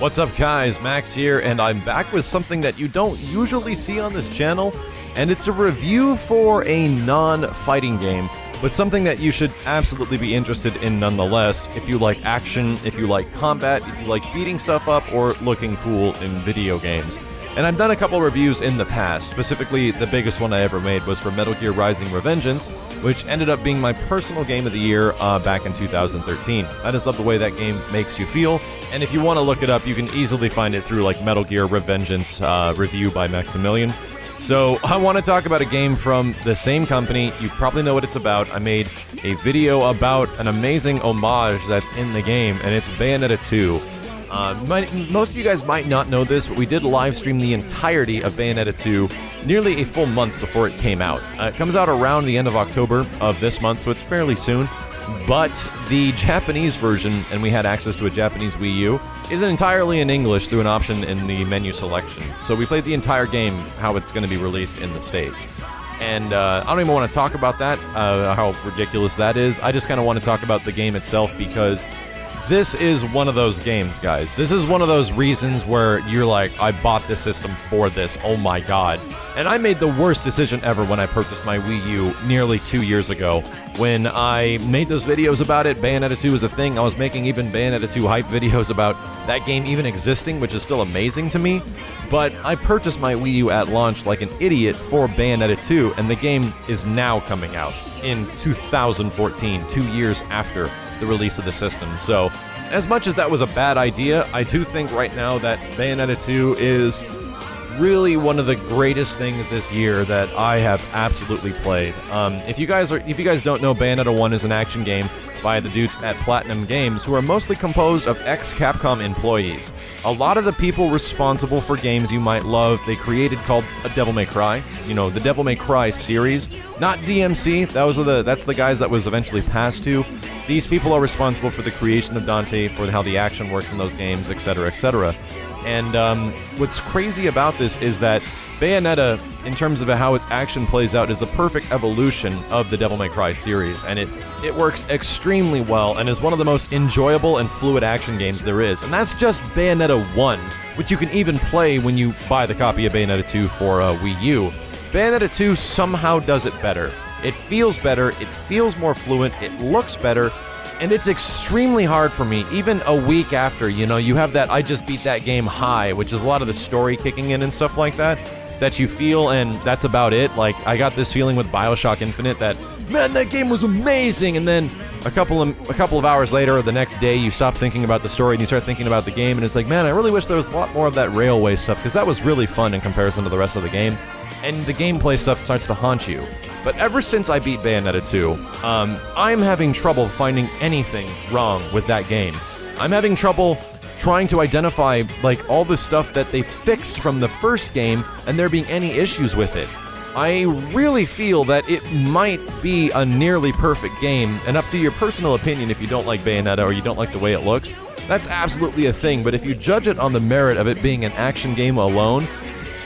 What's up guys, Max here, and I'm back with something that you don't usually see on this channel, and it's a review for a non-fighting game, but something that you should absolutely be interested in nonetheless if you like action, if you like combat, if you like beating stuff up, or looking cool in video games. And I've done a couple reviews in the past. Specifically, the biggest one I ever made was for Metal Gear Rising: Revengeance, which ended up being my personal game of the year back in 2013. I just love the way that game makes you feel, and if you want to look it up, you can easily find it through like Metal Gear Revengeance review by Maximilian. So I want to talk about a game from the same company. You probably know what it's about. I made a video about an amazing homage that's in the game, and it's Bayonetta 2. Most of you guys might not know this, but we did live stream the entirety of Bayonetta 2 nearly a full month before it came out. It comes out around the end of October of this month, so it's fairly soon. But the Japanese version, and we had access to a Japanese Wii U, isn't entirely in English through an option in the menu selection. So we played the entire game how it's going to be released in the States. And I don't even want to talk about that, how ridiculous that is. I just kind of want to talk about the game itself because this is one of those games, guys. This is one of those reasons where you're like, I bought this system for this, oh my god. And I made the worst decision ever when I purchased my Wii U nearly 2 years ago. When I made those videos about it, Bayonetta 2 was a thing. I was making even Bayonetta 2 hype videos about that game even existing, which is still amazing to me. But I purchased my Wii U at launch like an idiot for Bayonetta 2, and the game is now coming out in 2014, 2 years after the release of the system. So, as much as that was a bad idea, I do think right now that Bayonetta 2 is really one of the greatest things this year that I have absolutely played. If you guys don't know, Bayonetta 1 is an action game by the dudes at Platinum Games, who are mostly composed of ex-Capcom employees. A lot of the people responsible for games you might love, they created called a Devil May Cry. You know, the Devil May Cry series. Not DMC, that's the guys that was eventually passed to. These people are responsible for the creation of Dante, for how the action works in those games, etc., etc. And what's crazy about this is that Bayonetta, in terms of how its action plays out, is the perfect evolution of the Devil May Cry series, and it works extremely well and is one of the most enjoyable and fluid action games there is. And that's just Bayonetta 1, which you can even play when you buy the copy of Bayonetta 2 for Wii U. Bayonetta 2 somehow does it better. It feels better, it feels more fluent, it looks better, and it's extremely hard for me, even a week after, you know, you have that I just beat that game high, which is a lot of the story kicking in and stuff like that you feel, and that's about it. Like, I got this feeling with BioShock Infinite that, man, that game was amazing, and then a couple of hours later or the next day, you stop thinking about the story and you start thinking about the game, and it's like, man, I really wish there was a lot more of that railway stuff, because that was really fun in comparison to the rest of the game, and the gameplay stuff starts to haunt you. But ever since I beat Bayonetta 2, I'm having trouble finding anything wrong with that game. I'm having trouble trying to identify, like, all the stuff that they fixed from the first game and there being any issues with it. I really feel that it might be a nearly perfect game, and up to your personal opinion if you don't like Bayonetta or you don't like the way it looks, that's absolutely a thing, but if you judge it on the merit of it being an action game alone,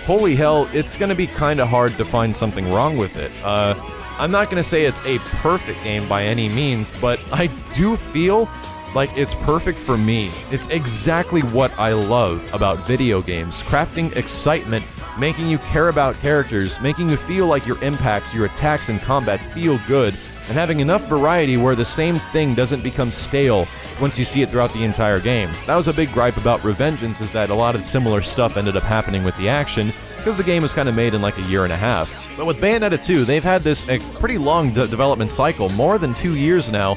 holy hell, it's gonna be kinda hard to find something wrong with it. I'm not gonna say it's a perfect game by any means, but I do feel like it's perfect for me. It's exactly what I love about video games. Crafting excitement, making you care about characters, making you feel like your impacts, your attacks in combat feel good, and having enough variety where the same thing doesn't become stale once you see it throughout the entire game. That was a big gripe about Revengeance, is that a lot of similar stuff ended up happening with the action, because the game was kind of made in like a year and a half. But with Bayonetta 2, they've had this pretty long development cycle, more than 2 years now,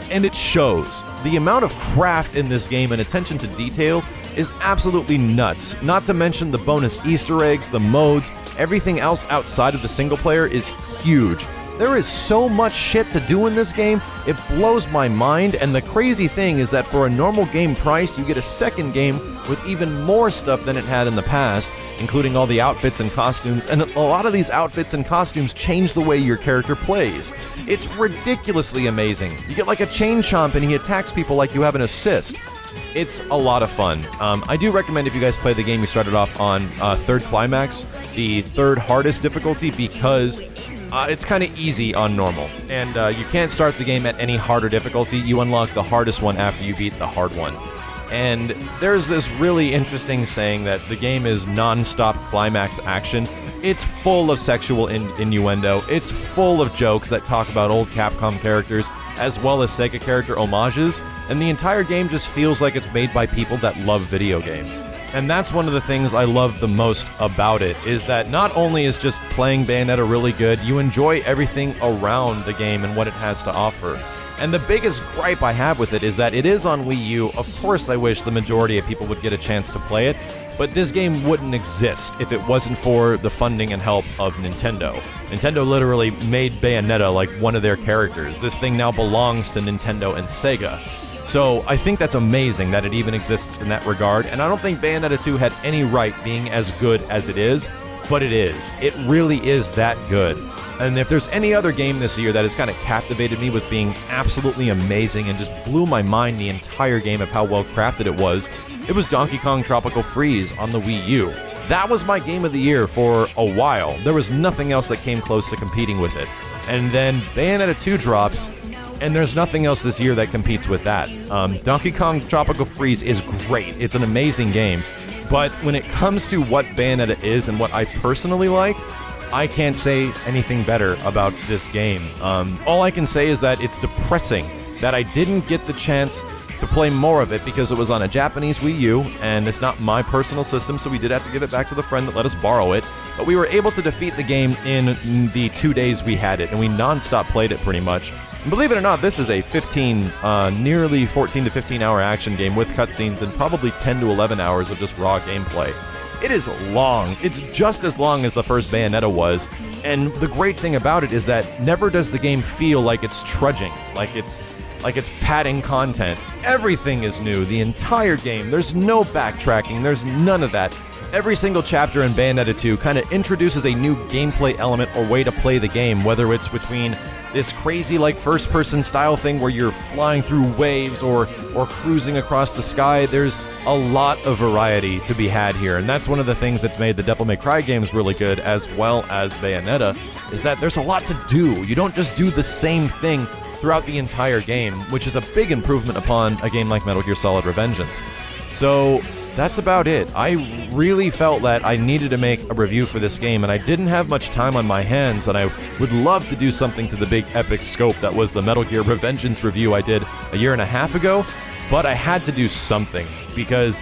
and it shows. The amount of craft in this game and attention to detail is absolutely nuts. Not to mention the bonus Easter eggs, the modes, everything else outside of the single player is huge. There is so much shit to do in this game, it blows my mind, and the crazy thing is that for a normal game price, you get a second game with even more stuff than it had in the past, including all the outfits and costumes, and a lot of these outfits and costumes change the way your character plays. It's ridiculously amazing. You get like a chain chomp and he attacks people like you have an assist. It's a lot of fun. I do recommend if you guys play the game, you started off on third climax, the third hardest difficulty, because it's kind of easy on normal, and you can't start the game at any harder difficulty. You unlock the hardest one after you beat the hard one. And there's this really interesting saying that the game is non-stop climax action. It's full of sexual innuendo. It's full of jokes that talk about old Capcom characters, as well as Sega character homages, and the entire game just feels like it's made by people that love video games. And that's one of the things I love the most about it, is that not only is just playing Bayonetta really good, you enjoy everything around the game and what it has to offer. And the biggest gripe I have with it is that it is on Wii U. Of course I wish the majority of people would get a chance to play it, but this game wouldn't exist if it wasn't for the funding and help of Nintendo. Nintendo literally made Bayonetta like one of their characters. This thing now belongs to Nintendo and Sega. So I think that's amazing that it even exists in that regard, and I don't think Bayonetta 2 had any right being as good as it is, but it is. It really is that good. And if there's any other game this year that has kind of captivated me with being absolutely amazing and just blew my mind the entire game of how well crafted it was Donkey Kong Tropical Freeze on the Wii U. That was my game of the year for a while. There was nothing else that came close to competing with it. And then Bayonetta 2 drops, and there's nothing else this year that competes with that. Donkey Kong Tropical Freeze is great. It's an amazing game. But when it comes to what Bayonetta is and what I personally like, I can't say anything better about this game. All I can say is that it's depressing that I didn't get the chance to play more of it because it was on a Japanese Wii U, and it's not my personal system, so we did have to give it back to the friend that let us borrow it. But we were able to defeat the game in the 2 days we had it, and we non-stop played it pretty much. And believe it or not, this is a nearly 14 to 15 hour action game with cutscenes and probably 10 to 11 hours of just raw gameplay. It is long. It's just as long as the first Bayonetta was, and the great thing about it is that never does the game feel like it's trudging, like it's padding content. Everything is new, the entire game. There's no backtracking, there's none of that. Every single chapter in Bayonetta 2 kind of introduces a new gameplay element or way to play the game, whether it's between this crazy like first-person style thing where you're flying through waves or cruising across the sky. There's a lot of variety to be had here, and that's one of the things that's made the Devil May Cry games really good, as well as Bayonetta, is that there's a lot to do. You don't just do the same thing throughout the entire game, which is a big improvement upon a game like Metal Gear Solid Revengeance. So that's about it. I really felt that I needed to make a review for this game, and I didn't have much time on my hands, and I would love to do something to the big epic scope that was the Metal Gear Revengeance review I did a year and a half ago, but I had to do something, because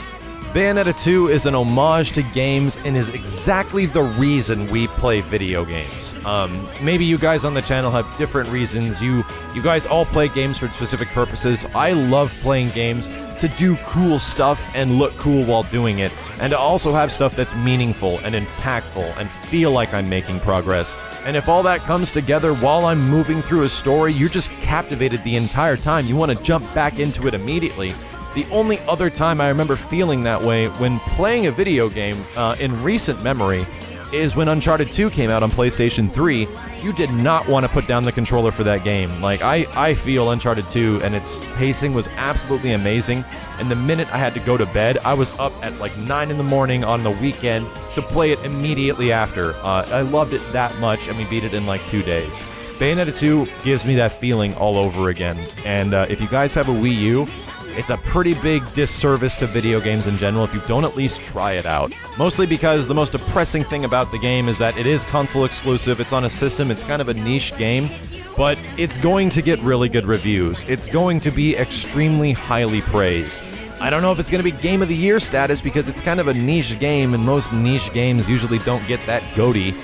Bayonetta 2 is an homage to games and is exactly the reason we play video games. Maybe you guys on the channel have different reasons. You guys all play games for specific purposes. I love playing games to do cool stuff and look cool while doing it, and to also have stuff that's meaningful and impactful and feel like I'm making progress. And if all that comes together while I'm moving through a story, you're just captivated the entire time. You want to jump back into it immediately. The only other time I remember feeling that way when playing a video game in recent memory is when Uncharted 2 came out on PlayStation 3. You did not want to put down the controller for that game. Like, I feel Uncharted 2 and its pacing was absolutely amazing, and the minute I had to go to bed, I was up at like 9 in the morning on the weekend to play it immediately after. I loved it that much, and we beat it in like 2 days. Bayonetta 2 gives me that feeling all over again, and if you guys have a Wii U, it's a pretty big disservice to video games in general if you don't at least try it out. Mostly because the most depressing thing about the game is that it is console exclusive, it's on a system, it's kind of a niche game, but it's going to get really good reviews. It's going to be extremely highly praised. I don't know if it's going to be Game of the Year status because it's kind of a niche game, and most niche games usually don't get that goatee,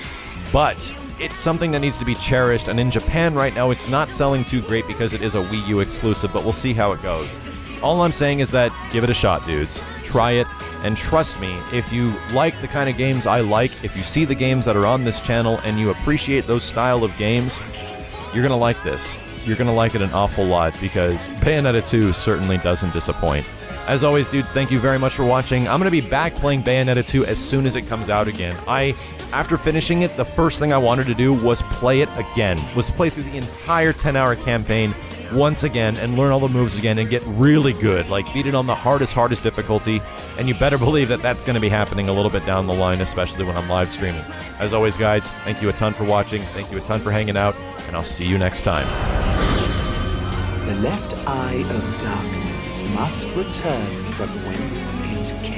but it's something that needs to be cherished, and in Japan right now it's not selling too great because it is a Wii U exclusive, but we'll see how it goes. All I'm saying is that give it a shot, dudes. Try it, and trust me, if you like the kind of games I like, if you see the games that are on this channel and you appreciate those style of games, you're gonna like this. You're gonna like it an awful lot, because Bayonetta 2 certainly doesn't disappoint. As always, dudes, thank you very much for watching. I'm gonna be back playing Bayonetta 2 as soon as it comes out again. After finishing it, the first thing I wanted to do was play it again. Was play through the entire 10-hour campaign once again and learn all the moves again and get really good, like beat it on the hardest difficulty, and you better believe that that's going to be happening a little bit down the line, especially when I'm live streaming. As always, guys, thank you a ton for watching, thank you a ton for hanging out, and I'll see you next time. The left eye of darkness must return from whence it came.